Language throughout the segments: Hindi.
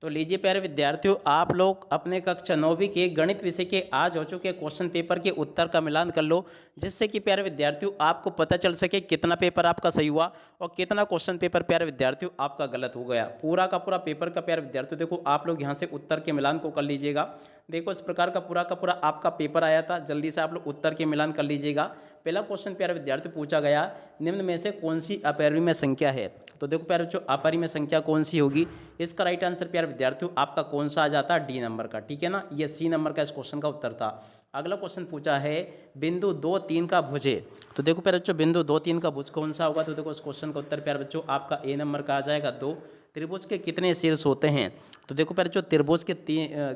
तो लीजिए प्यारे विद्यार्थियों, आप लोग अपने कक्षा 9वीं के गणित विषय के आज हो चुके क्वेश्चन पेपर के उत्तर का मिलान कर लो, जिससे कि प्यारे विद्यार्थियों आपको पता चल सके कितना पेपर आपका सही हुआ और कितना क्वेश्चन पेपर प्यारे विद्यार्थियों आपका गलत हो गया। पूरा का पूरा पेपर का प्यारे विद्यार्थियों देखो, आप लोग यहाँ से उत्तर के मिलान को कर लीजिएगा। देखो इस प्रकार का पूरा आपका पेपर आया था, जल्दी से आप लोग उत्तर के मिलान कर लीजिएगा। पहला क्वेश्चन प्यारे विद्यार्थी पूछा गया, निम्न में से कौन सी अपरिमेय संख्या है। तो देखो प्यारे बच्चों, अपरिमेय संख्या कौन सी होगी, इसका राइट आंसर प्यारे विद्यार्थियों आपका कौन सा आ जाता है, डी नंबर का। ठीक है ना, ये सी नंबर का इस क्वेश्चन का उत्तर था। अगला क्वेश्चन पूछा है, बिंदु 2 3 का भुज है। तो देखो प्यारे बच्चों, बिंदु 2 3 का भुज कौन सा होगा। तो देखो इस क्वेश्चन का उत्तर प्यारे बच्चों आपका ए नंबर का आ जाएगा 2। त्रिभुज के कितने शीर्ष होते हैं। तो देखो प्यारे बच्चों, त्रिभुज के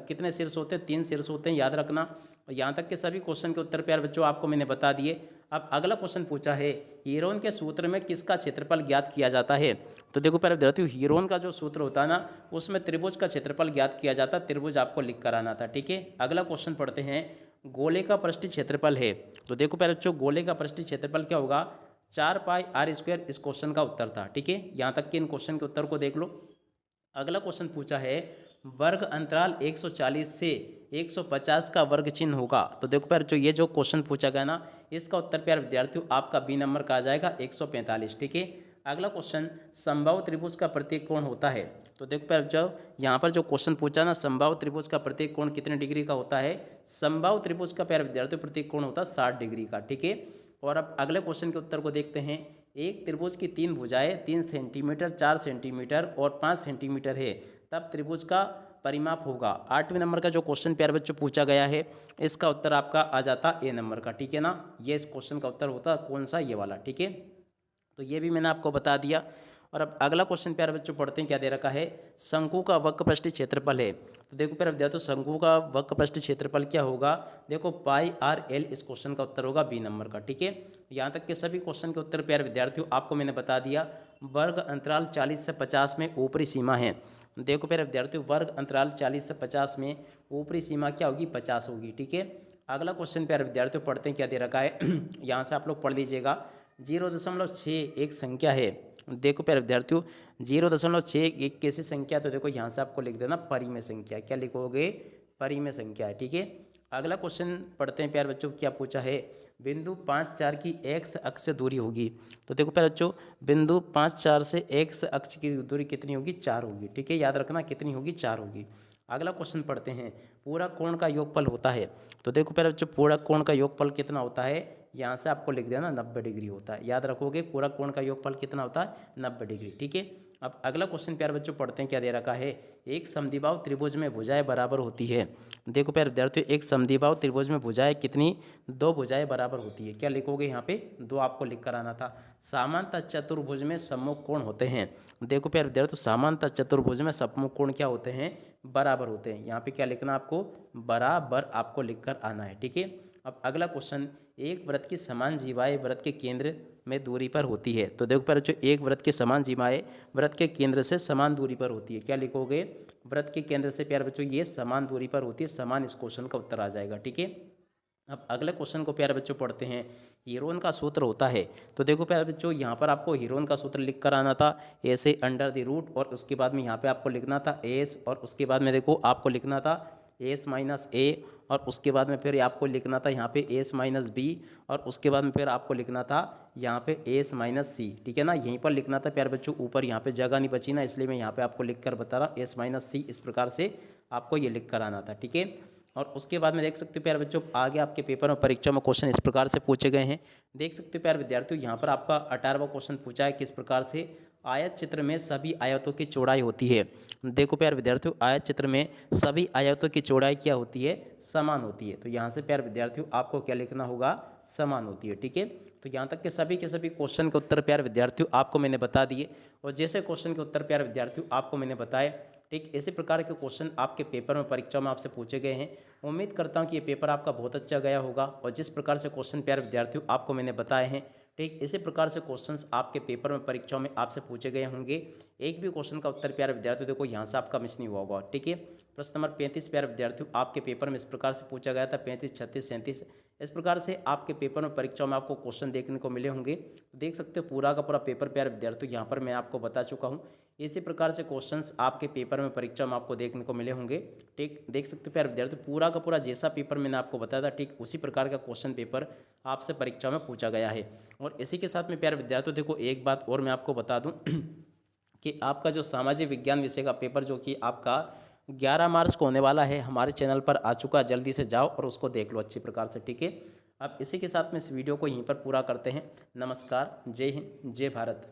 कितने शीर्ष होते हैं, 3 शीर्ष होते हैं, याद रखना। और यहाँ तक के सभी क्वेश्चन के उत्तर प्यारे बच्चों आपको मैंने बता दिए। अब अगला क्वेश्चन पूछा है, हीरोन के सूत्र में किसका क्षेत्रफल ज्ञात किया जाता है। तो देखो प्यारे विद्यार्थियों, हीरोन का जो सूत्र होता है ना, उसमें त्रिभुज का क्षेत्रफल ज्ञात किया जाता है। त्रिभुज आपको लिख कर आना था। ठीक है, अगला क्वेश्चन पढ़ते हैं, गोले का पृष्ठीय क्षेत्रफल है। तो देखो प्यारे बच्चों, गोले का पृष्ठीय क्षेत्रफल क्या होगा, 4πr² इस क्वेश्चन का उत्तर था। ठीक है, यहाँ तक कि इन क्वेश्चन के उत्तर को देख लो। अगला क्वेश्चन पूछा है, वर्ग अंतराल 140 से 150 का वर्ग चिन्ह होगा। तो देखो प्यार जो ये जो क्वेश्चन पूछा गया ना, इसका उत्तर प्यार विद्यार्थियों आपका बी नंबर का आ जाएगा 145। ठीक है, अगला क्वेश्चन, समबाहु त्रिभुज का प्रत्येक कोण होता है। तो देखो प्यार जब यहाँ पर जो क्वेश्चन पूछा ना, समबाहु त्रिभुज का प्रत्येक कोण कितने डिग्री का होता है। समबाहु त्रिभुज का प्यार विद्यार्थियों प्रत्येक कोण होता है 60 डिग्री का। ठीक है, और अब अगले क्वेश्चन के उत्तर को देखते हैं, एक त्रिभुज की 3 भुजाएं 3 सेंटीमीटर, 4 सेंटीमीटर और 5 सेंटीमीटर है, तब त्रिभुज का परिमाप होगा। 8वें नंबर का जो क्वेश्चन प्यारे बच्चों पूछा गया है, इसका उत्तर आपका आ जाता ए नंबर का। ठीक है ना, ये इस क्वेश्चन का उत्तर होता कौन सा, ये वाला। ठीक है, तो ये भी मैंने आपको बता दिया। और अब अगला क्वेश्चन प्यारे बच्चों पढ़ते हैं, क्या दे रखा है, शंकु का वक्र पृष्ठीय क्षेत्रफल है। तो देखो प्यारे विद्यार्थियों, शंकु का वक्र पृष्ठीय क्षेत्रफल क्या होगा, देखो πr/l इस क्वेश्चन का उत्तर होगा बी नंबर का। ठीक है, यहाँ तक के सभी क्वेश्चन के उत्तर प्यारे विद्यार्थियों आपको मैंने बता दिया। वर्ग अंतराल 40 से 50 में ऊपरी सीमा है। देखो प्यारे विद्यार्थियों, वर्ग अंतराल 40 से 50 में ऊपरी सीमा क्या होगी, 50 होगी। ठीक है, अगला क्वेश्चन प्यारे विद्यार्थियों पढ़ते हैं, क्या दे रखा है यहाँ से आप लोग पढ़ लीजिएगा। 0.6 एक संख्या है। देखो प्यारे विद्यार्थियों, 0.6 एक कैसी संख्या, तो देखो यहाँ से आपको लिख देना परिमेय संख्या। क्या लिखोगे, परिमेय संख्या है। ठीक है, अगला क्वेश्चन पढ़ते हैं प्यारे बच्चों, क्या पूछा है, बिंदु 5 4 की एक्स अक्ष से दूरी होगी। तो देखो प्यारे बच्चों, बिंदु 5 4 से एक्स अक्ष की दूरी कितनी होगी, 4 होगी। ठीक है, याद रखना कितनी होगी, 4 होगी। अगला क्वेश्चन पढ़ते हैं, पूरा कोण का योगफल होता है। तो देखो प्यारे बच्चों, पूरा कोण का योगफल कितना होता है, यहाँ से आपको लिख देना 90 डिग्री होता है। याद रखोगे, पूरा कोण का योगफल कितना होता है, 90 डिग्री। ठीक है, अब अगला क्वेश्चन प्यारे बच्चों पढ़ते हैं, क्या दे रखा है, एक समद्विबाहु त्रिभुज में भुजाएं बराबर होती है। देखो प्यारे विद्यार्थियों, एक समद्विबाहु त्रिभुज में भुजाएं कितनी, 2 भुजाएं बराबर होती है। क्या लिखोगे, यहाँ पे 2 आपको लिख कर आना था। सामान्यतः चतुर्भुज में सम्मुख कोण होते हैं। देखो प्यारे विद्यार्थियों, सामान्यतः चतुर्भुज में सम्मुख कोण क्या होते हैं, बराबर होते हैं। यहाँ पे क्या लिखना, आपको बराबर आपको लिख कर आना है। ठीक है, अब अगला क्वेश्चन, एक वृत्त की समान जीवाएं वृत्त के केंद्र में दूरी पर होती है। तो देखो प्यारे बच्चों, एक वृत्त की समान जीवाएं वृत्त के केंद्र से समान दूरी पर होती है। क्या लिखोगे, वृत्त के केंद्र से प्यारे बच्चों ये समान दूरी पर होती है, समान इस क्वेश्चन का उत्तर आ जाएगा। ठीक है, अब अगले क्वेश्चन को प्यारे बच्चों पढ़ते हैं, हीरोन का सूत्र होता है। तो देखो प्यारे बच्चों, यहाँ पर आपको हीरोन का सूत्र लिख कर आना था, ऐसे √, और उसके बाद में यहाँ पे आपको लिखना था एस, और उसके बाद में देखो आपको लिखना था s-a, और उसके बाद में फिर आपको लिखना था यहाँ पे s-b, और उसके बाद में फिर आपको लिखना था यहाँ पे s-c। ठीक है ना, यहीं पर लिखना था प्यारे बच्चों, ऊपर यहाँ पे जगह नहीं बची ना, इसलिए मैं यहाँ पे आपको लिख कर बता रहा s-c, इस प्रकार से आपको ये लिख कर आना था। ठीक है, और उसके बाद में देख सकते हो प्यारे बच्चों, आगे आपके पेपर में परीक्षा में क्वेश्चन इस प्रकार से पूछे गए हैं। देख सकते हो प्यारे विद्यार्थियों, यहाँ पर आपका 18वां क्वेश्चन पूछा है, किस प्रकार से, आयत चित्र में सभी आयतों की चौड़ाई होती है। देखो प्यारे विद्यार्थियों, आयत चित्र में सभी आयतों की चौड़ाई क्या होती है, समान होती है। तो यहाँ से प्यारे विद्यार्थियों आपको क्या लिखना होगा, समान होती है। ठीक है, तो यहाँ तक के सभी क्वेश्चन के उत्तर प्यारे विद्यार्थियों आपको मैंने बता दिए, और जैसे क्वेश्चन के उत्तर प्यारे विद्यार्थियों आपको मैंने बताए, ठीक इसी प्रकार के क्वेश्चन आपके पेपर में परीक्षा में आपसे पूछे गए हैं। उम्मीद करता हूँ कि ये पेपर आपका बहुत अच्छा गया होगा, और जिस प्रकार से क्वेश्चन प्यारे विद्यार्थियों आपको मैंने बताए हैं, ठीक इसी प्रकार से क्वेश्चंस आपके पेपर में परीक्षाओं में आपसे पूछे गए होंगे। एक भी क्वेश्चन का उत्तर प्यारे विद्यार्थियों देखो यहाँ से आपका मिस नहीं हुआ होगा। ठीक है, प्रश्न नंबर 35 प्यारे विद्यार्थियों आपके पेपर में इस प्रकार से पूछा गया था, 35, 36, 37, इस प्रकार से आपके पेपर में परीक्षाओं में आपको क्वेश्चन देखने को मिले होंगे। देख सकते हो पूरा का पूरा पेपर प्यारे विद्यार्थियों यहाँ पर मैं आपको बता चुका हूँ। इसी प्रकार से क्वेश्चंस आपके पेपर में परीक्षा में आपको देखने को मिले होंगे। ठीक, देख सकते हो प्यारे विद्यार्थी, पूरा का पूरा जैसा पेपर मैंने आपको बताया था ठीक उसी प्रकार का क्वेश्चन पेपर आपसे परीक्षा में पूछा गया है। और इसी के साथ में प्यारे विद्यार्थियों देखो एक बात और मैं आपको बता दूँ कि आपका जो सामाजिक विज्ञान विषय का पेपर जो कि आपका 11 मार्च को होने वाला है, हमारे चैनल पर आ चुका है, जल्दी से जाओ और उसको देख लो अच्छी प्रकार से। ठीक है, अब इसी के साथ में इस वीडियो को यहीं पर पूरा करते हैं। नमस्कार, जय हिंद, जय भारत।